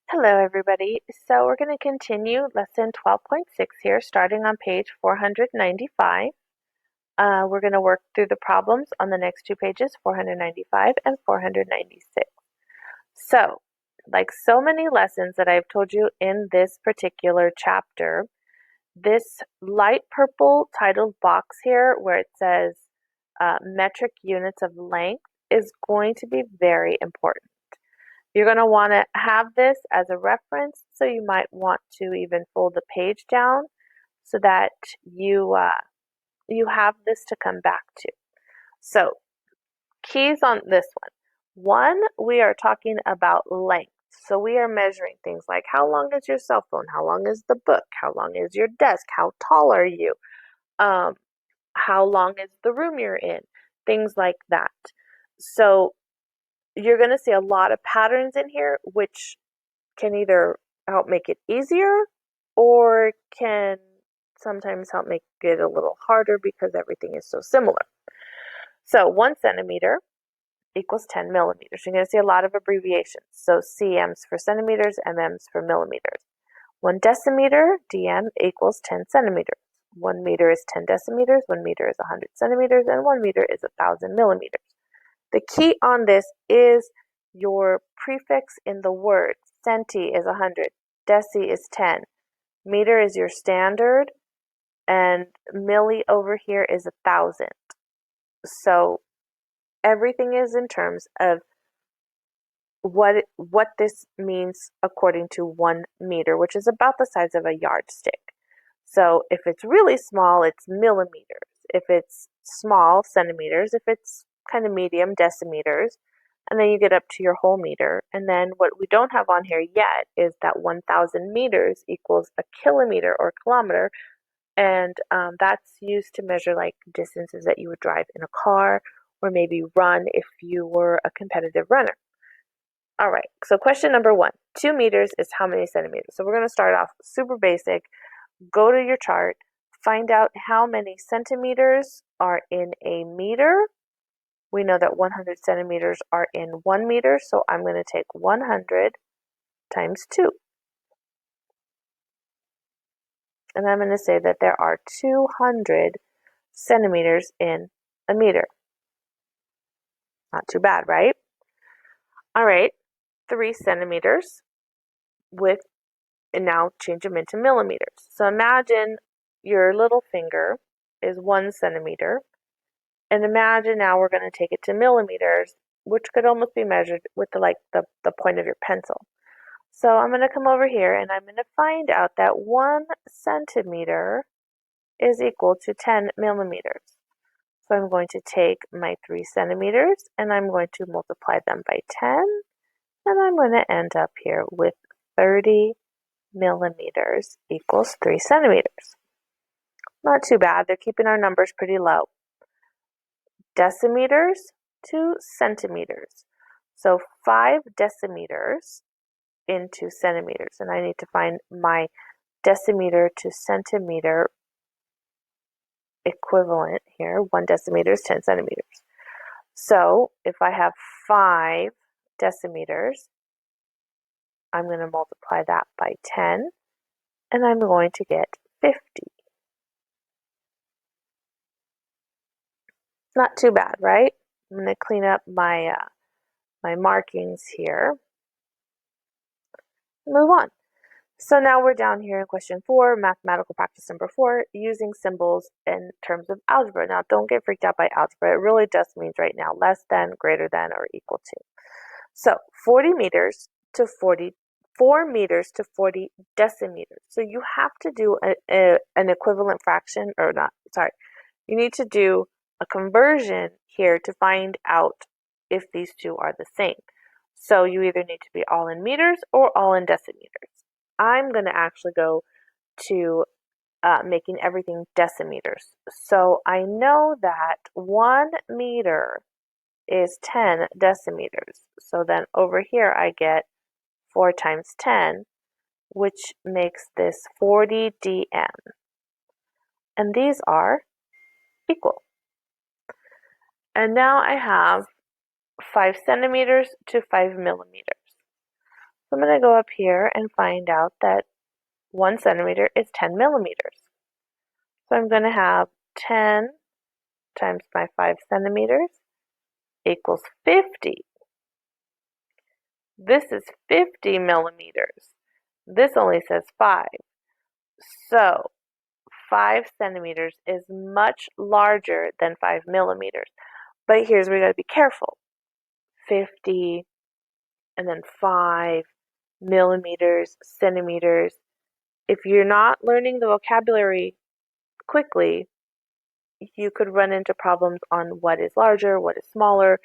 Hello, everybody. So we're going to continue lesson 12.6 here, starting on page 495. We're going to work through the problems on the next two pages, 495 and 496. So, like so many lessons that I've told you in this particular chapter, this light purple titled box here where it says metric units of length is going to be very important. You're going to want to have this as a reference, so you might want to even fold the page down so that you have this to come back to. So, keys on this one. One, we are talking about length. So we are measuring things like how long is your cell phone? How long is the book? How long is your desk? How tall are you? Um, how long is the room you're in? Things like that. So you're going to see a lot of patterns in here, which can either help make it easier or can sometimes help make it a little harder because everything is so similar. So 1 centimeter equals 10 millimeters. You're going to see a lot of abbreviations. So cm's for centimeters, mm's for millimeters. 1 decimeter, dm, equals 10 centimeters. 1 meter is 10 decimeters, 1 meter is 100 centimeters, and 1 meter is 1,000 millimeters. The key on this is your prefix in the word. Centi is 100, deci is 10, meter is your standard, and milli over here is 1,000. So everything is in terms of what this means according to 1 meter, which is about the size of a yardstick. So if it's really small, it's millimeters. If it's small, centimeters. If it's kind of medium, decimeters. And then you get up to your whole meter. And then what we don't have on here yet is that 1,000 meters equals a kilometer or kilometer. And that's used to measure like distances that you would drive in a car or maybe run if you were a competitive runner. All right, so question number 1. 2 meters is how many centimeters? So we're going to start off super basic. Go to your chart, find out how many centimeters are in a meter. We know that 100 centimeters are in 1 meter, so I'm going to take 100 times 2. And I'm going to say that there are 200 centimeters in a meter. Not too bad, right? All right, 3 centimeters with, and now change them into millimeters. So imagine your little finger is 1 centimeter. And imagine now we're going to take it to millimeters, which could almost be measured with the point of your pencil. So I'm going to come over here and I'm going to find out that 1 centimeter is equal to 10 millimeters. So I'm going to take my 3 centimeters and I'm going to multiply them by 10. And I'm going to end up here with 30 millimeters equals 3 centimeters. Not too bad. They're keeping our numbers pretty low. Decimeters to centimeters. So 5 decimeters into centimeters. And I need to find my decimeter to centimeter equivalent here. 1 decimeter is 10 centimeters. So if I have 5 decimeters, I'm going to multiply that by 10, and I'm going to get 50. Not too bad, right? I'm going to clean up my markings here. Move on. So now we're down here in question 4, mathematical practice number 4, using symbols in terms of algebra. Now don't get freaked out by algebra. It really just means right now less than, greater than, or equal to. So 40 meters to 4 meters to 40 decimeters. So you have to do an equivalent fraction, or not, sorry. You need to do a conversion here to find out if these two are the same. So you either need to be all in meters or all in decimeters. I'm going to actually go to making everything decimeters. So I know that 1 meter is 10 decimeters. So then over here I get 4 times 10, which makes this 40 dm. And these are equal. And now I have 5 centimeters to 5 millimeters. So I'm going to go up here and find out that 1 centimeter is 10 millimeters. So I'm going to have 10 times my 5 centimeters equals 50. This is 50 millimeters. This only says 5. So 5 centimeters is much larger than 5 millimeters. But here's where you got to be careful. 50 and then 5 millimeters, centimeters. If you're not learning the vocabulary quickly, you could run into problems on what is larger, what is smaller,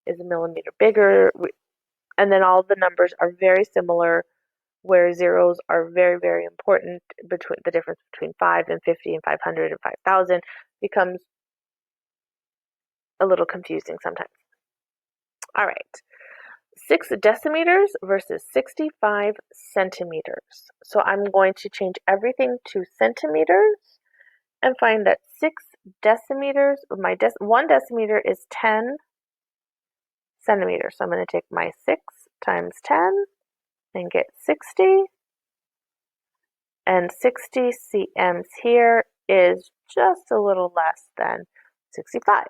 is a millimeter bigger, and then all the numbers are very similar, where zeros are very, very important. Between the difference between 5 and 50 and 500 and 5,000 becomes a little confusing sometimes. All right, 6 decimeters versus 65 centimeters. So I'm going to change everything to centimeters and find that 6 decimeters, 1 decimeter is 10 centimeters. So I'm going to take my 6 times 10 and get 60. And 60 cms here is just a little less than 65.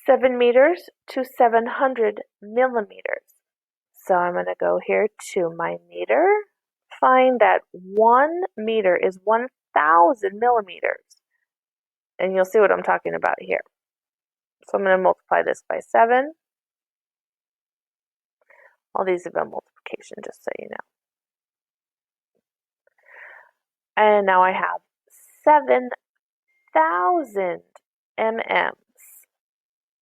7 meters to 700 millimeters. So I'm going to go here to my meter, find that 1 meter is 1,000 millimeters. And you'll see what I'm talking about here. So I'm going to multiply this by 7. All these have been multiplication, just so you know. And now I have 7,000 mm's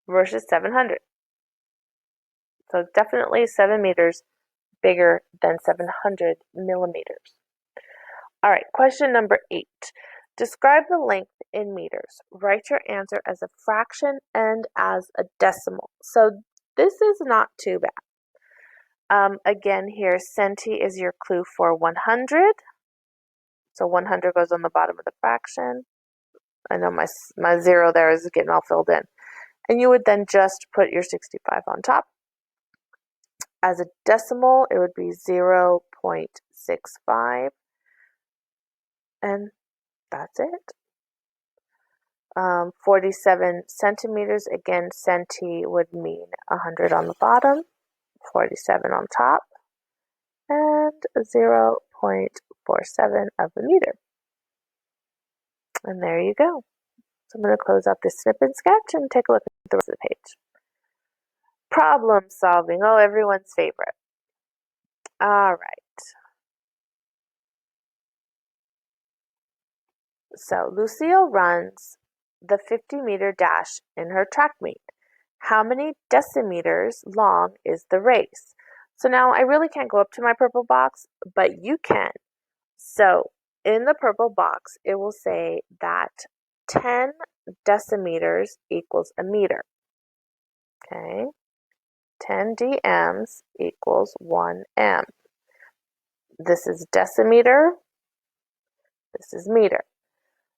versus 700. So definitely 7 meters bigger than 700 millimeters. All right, question number 8. Describe the length in meters. Write your answer as a fraction and as a decimal. So this is not too bad. Again, here, centi is your clue for 100. So 100 goes on the bottom of the fraction. I know my 0 there is getting all filled in. And you would then just put your 65 on top. As a decimal, it would be 0.65. And that's it. 47 centimeters, again, centi would mean 100 on the bottom, 47 on top, and 0.47 of a meter. And there you go. So I'm going to close out this snip and sketch and take a look at the rest of the page. Problem solving. Oh, everyone's favorite. All right. So Lucille runs the 50-meter dash in her track meet. How many decimeters long is the race? So now I really can't go up to my purple box, but you can. So in the purple box, it will say that 10 decimeters equals a meter. Okay, 10 dms equals 1 m. This is decimeter, this is meter.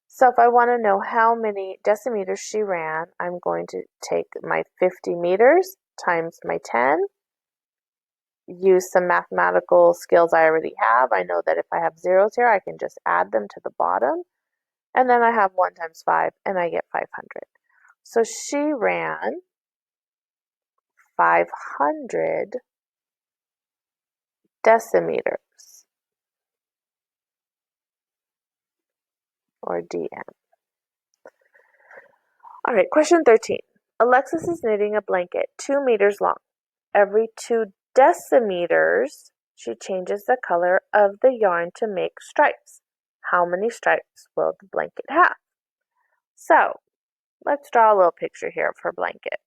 So if I want to know how many decimeters she ran, I'm going to take my 50 meters times my 10, use some mathematical skills I already have. I know that if I have zeros here, I can just add them to the bottom. And then I have 1 times 5, and I get 500. So she ran 500 decimeters, or dm. All right, question 13. Alexis is knitting a blanket 2 meters long. Every 2 decimeters, she changes the color of the yarn to make stripes. How many stripes will the blanket have? So let's draw a little picture here of her blanket.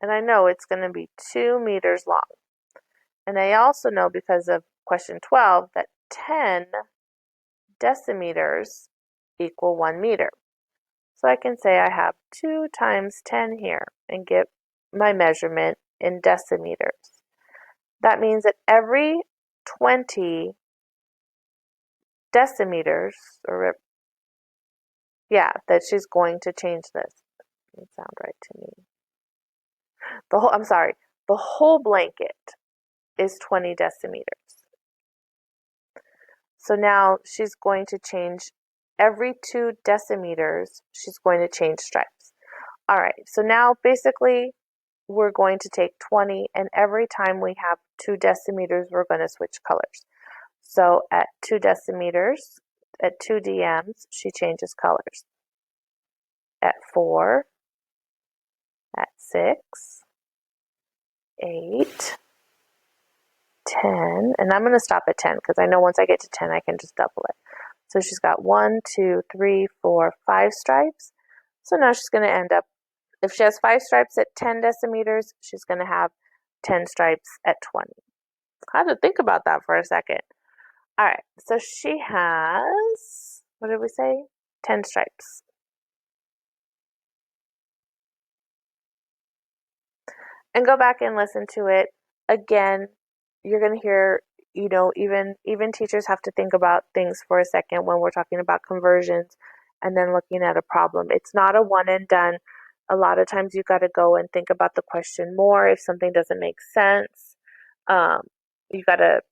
And I know it's going to be 2 meters long. And I also know, because of question 12, that 10 decimeters equal 1 meter. So I can say I have 2 times 10 here and get my measurement in decimeters. That means that every 20 decimeters, or yeah, that she's going to change this. Doesn't sound right to me. the whole blanket is 20 decimeters. So now she's going to change every 2 decimeters, she's going to change stripes. All right, so now basically we're going to take 20, and every time we have 2 decimeters, we're going to switch colors. So at 2 decimeters, at 2 DMs, she changes colors. At 4, at 6, 8, 10, and I'm going to stop at 10 because I know once I get to 10, I can just double it. So she's got 1, 2, 3, 4, 5 stripes. So now she's going to end up, if she has 5 stripes at 10 decimeters, she's going to have 10 stripes at 20. I had to think about that for a second. All right, so she has, what did we say? 10 stripes. And go back and listen to it. Again, you're going to hear, even teachers have to think about things for a second when we're talking about conversions and then looking at a problem. It's not a one and done. A lot of times you got to go and think about the question more. If something doesn't make sense, you got to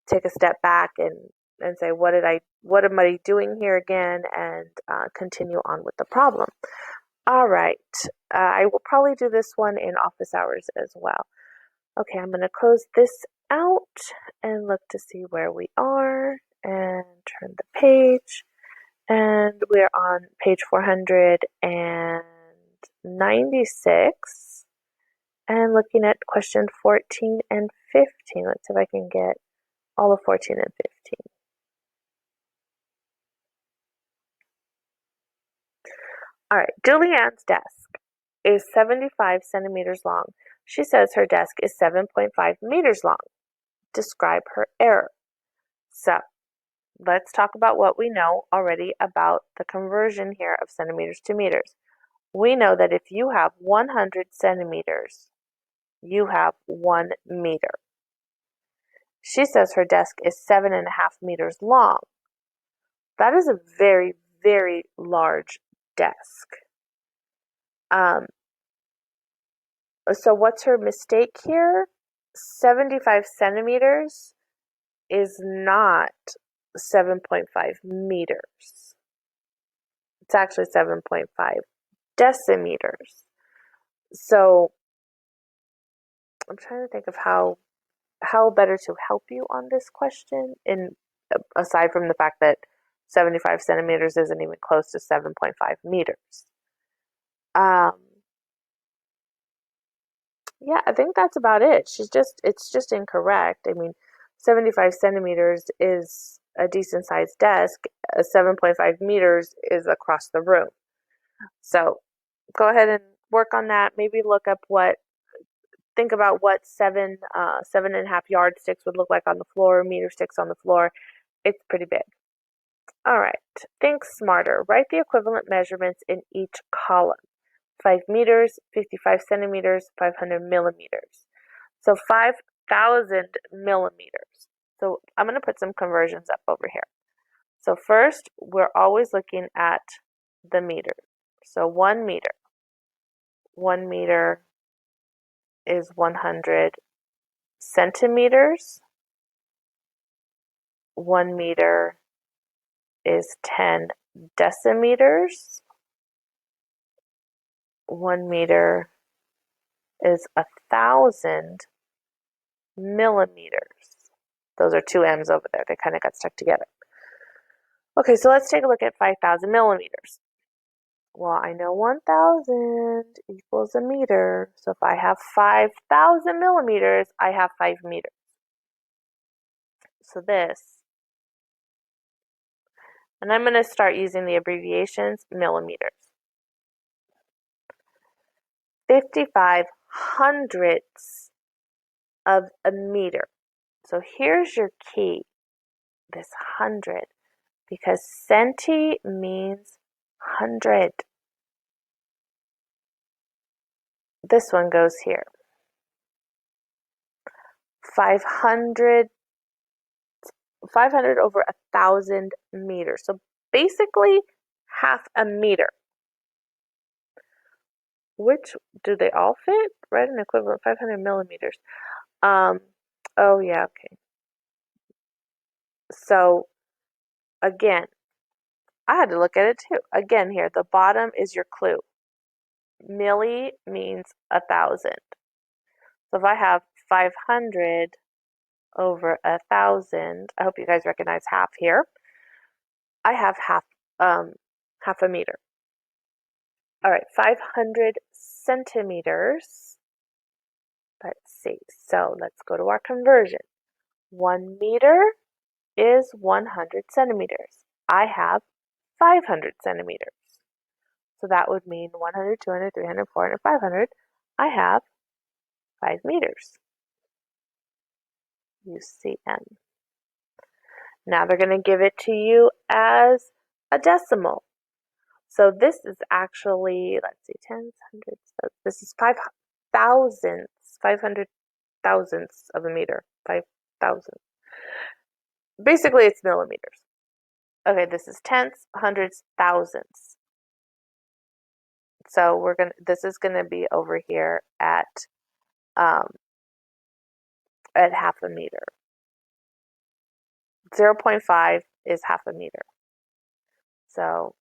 take a step back and say, what am I doing here again? And continue on with the problem. All right. I will probably do this one in office hours as well. Okay, I'm going to close this out and look to see where we are and turn the page. And we're on page 496 and looking at question 14 and 15. Let's see if I can get all of 14 and 15. All right, Julianne's desk is 75 centimeters long. She says her desk is 7.5 meters long. Describe her error. So let's talk about what we know already about the conversion here of centimeters to meters. We know that if you have 100 centimeters, you have 1 meter. She says her desk is 7.5 meters long. That is a very, very large desk. So what's her mistake here? 75 centimeters is not 7.5 meters. It's actually 7.5 decimeters. So I'm trying to think of how better to help you on this question, in aside from the fact that 75 centimeters isn't even close to 7.5 meters. Yeah, I think that's about it. It's just incorrect. I mean, 75 centimeters is a decent sized desk. 7.5 meters is across the room. So go ahead and work on that. Maybe think about what 7.5 yardsticks would look like on the floor, meter sticks on the floor. It's pretty big. All right, think smarter. Write the equivalent measurements in each column. 5 meters, 55 centimeters, 500 millimeters. So 5,000 millimeters. So I'm going to put some conversions up over here. So first, we're always looking at the meter. So 1 meter. 1 meter is 100 centimeters. 1 meter is 10 decimeters. 1 meter is 1,000 millimeters. Those are 2 M's over there. They kind of got stuck together. Okay, so let's take a look at 5,000 millimeters. Well, I know 1,000 equals a meter. So if I have 5,000 millimeters, I have 5 meters. So this, and I'm going to start using the abbreviations, millimeters. 55 hundredths of a meter. So here's your key, this 100, because centi means 100. This one goes here. 500 over 1,000 meters. So basically half a meter. which do they all fit? Write an equivalent 500 millimeters. Oh yeah, okay. So again, I had to look at it too. Again here, the bottom is your clue. Milli means 1,000. So if I have 500 over 1,000, I hope you guys recognize half here. I have half a meter. All right, 500 centimeters. Let's see. So let's go to our conversion. 1 meter is 100 centimeters. I have 500 centimeters. So that would mean 100, 200, 300, 400, 500. I have 5 meters. UCM. Now they're going to give it to you as a decimal. So this is actually, let's see, tens, hundreds. So this is 500 thousandths of a meter. 5,000. Basically, it's millimeters. Okay, this is tenths, hundreds, thousandths. So this is gonna be over here um, at half a meter. 0.5 is half a meter. So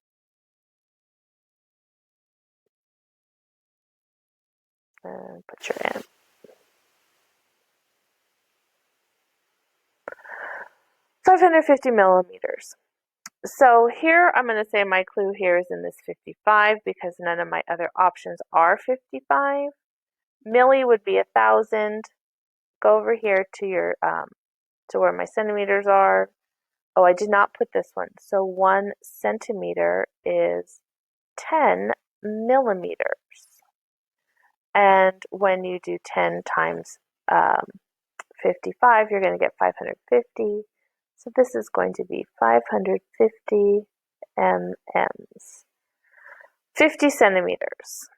put your in. 550 millimeters. So here I'm going to say my clue here is in this 55 because none of my other options are 55. Milli would be 1,000. Go over here to your to where my centimeters are. Oh, I did not put this one. So 1 centimeter is 10 millimeters. And when you do 10 times 55, you're going to get 550. So this is going to be 550 mms. 50 centimeters.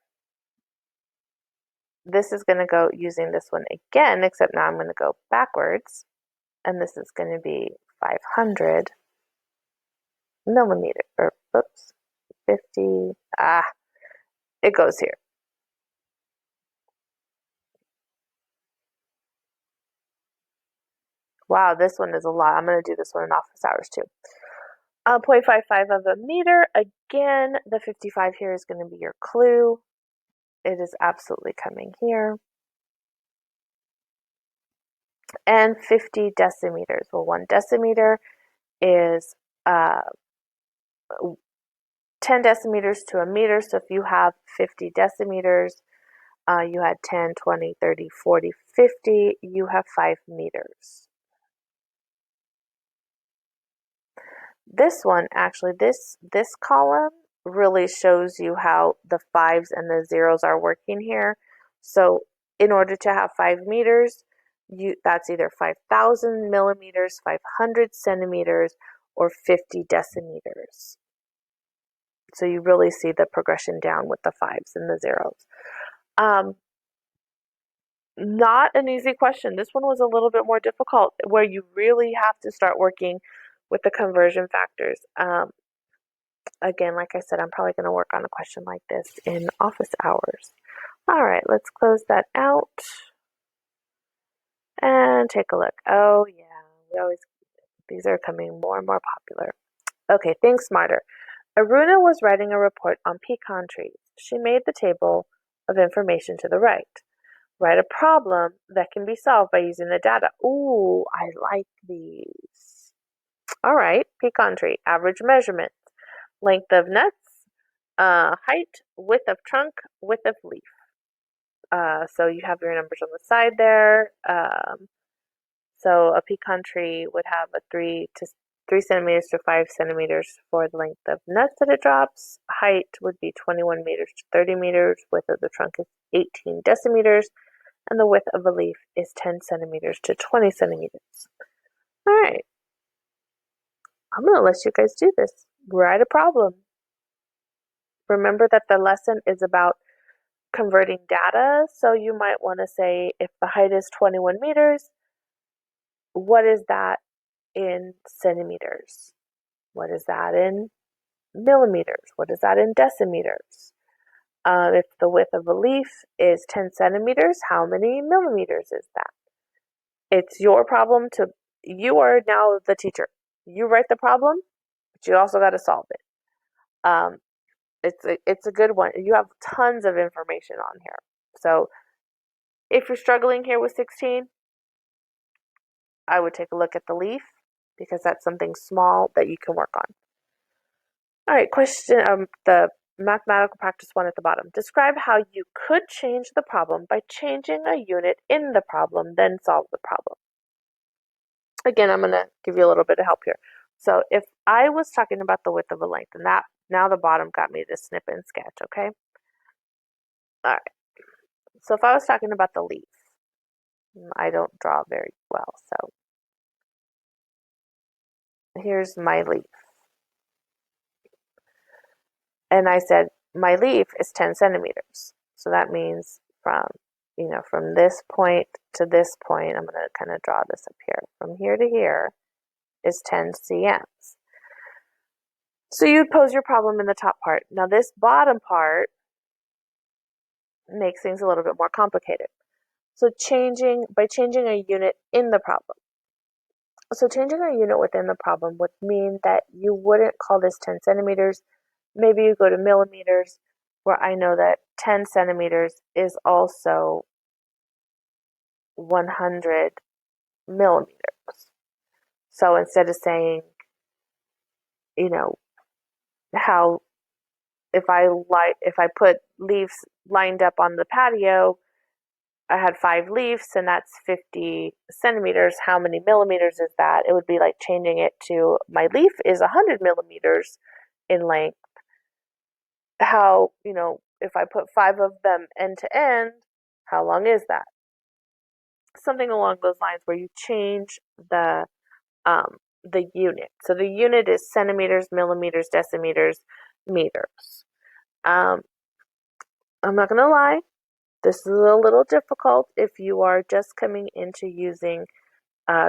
This is going to go using this one again, except now I'm going to go backwards. And this is going to be 500 millimeter, or oops, 50, it goes here. Wow, this one is a lot. I'm going to do this one in office hours too. 0.55 of a meter. Again, the 55 here is going to be your clue. It is absolutely coming here. And 50 decimeters. Well, 1 decimeter is 10 decimeters to a meter. So if you have 50 decimeters, you had 10, 20, 30, 40, 50, you have 5 meters. This one, actually, this column really shows you how the 5s and the 0s are working here. So in order to have 5 meters, that's either 5,000 millimeters, 500 centimeters, or 50 decimeters. So you really see the progression down with the 5s and the 0s. Not an easy question. This one was a little bit more difficult, where you really have to start working with the conversion factors. Again, like I said, I'm probably going to work on a question like this in office hours. All right, let's close that out and take a look. Oh yeah, these are coming more and more popular. Okay, think smarter. Aruna was writing a report on pecan trees. She made the table of information to the right. Write a problem that can be solved by using the data. Ooh, I like these. All right, pecan tree, average measurement, length of nuts, height, width of trunk, width of leaf. So you have your numbers on the side there. So a pecan tree would have a 3 centimeters to 5 centimeters for the length of nuts that it drops. Height would be 21 meters to 30 meters. Width of the trunk is 18 decimeters. And the width of a leaf is 10 centimeters to 20 centimeters. All right. I'm going to let you guys do this. Write a problem. Remember that the lesson is about converting data. So you might want to say, if the height is 21 meters, what is that in centimeters? What is that in millimeters? What is that in decimeters? If the width of a leaf is 10 centimeters, how many millimeters is that? It's your problem to, you are now the teacher. You write the problem, but you also got to solve it. Um, it's a good one. You have tons of information on here. So if you're struggling here with 16, I would take a look at the leaf because that's something small that you can work on. All right, question the mathematical practice one at the bottom. Describe how you could change the problem by changing a unit in the problem, then solve the problem. Again, I'm going to give you a little bit of help here. So if I was talking about the width of a length, and that now the bottom got me to snip and sketch, okay? All right. So if I was talking about the leaf, I don't draw very well, so here's my leaf. And I said, my leaf is 10 centimeters. So that means from this point to this point, I'm going to kind of draw this up here. From here to here is 10 cms. So you'd pose your problem in the top part. Now this bottom part makes things a little bit more complicated. So by changing a unit in the problem. So changing a unit within the problem would mean that you wouldn't call this 10 centimeters. Maybe you go to millimeters, where I know that 10 centimeters is also 100 millimeters. So instead of saying, you know, how if I put leaves lined up on the patio, I had 5 leaves and that's 50 centimeters. How many millimeters is that? It would be like changing it to my leaf is 100 millimeters in length. How, if I put 5 of them end to end, how long is that? Something along those lines where you change the unit. So the unit is centimeters, millimeters, decimeters, meters. I'm not gonna lie, this is a little difficult if you are just coming into using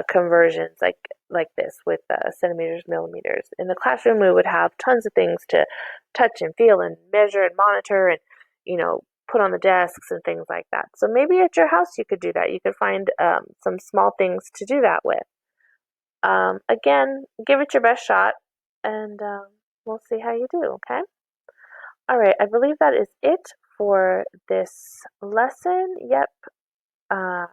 conversions like this with centimeters, millimeters. In the classroom, we would have tons of things to touch and feel and measure and monitor and put on the desks and things like that. So maybe at your house you could do that. You could find some small things to do that with. Again, give it your best shot, and we'll see how you do. Okay. All right. I believe that is it for this lesson. Yep. Uh,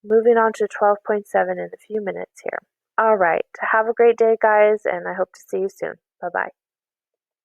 Moving on to 12.7 in a few minutes here. All right. Have a great day, guys, and I hope to see you soon. Bye bye.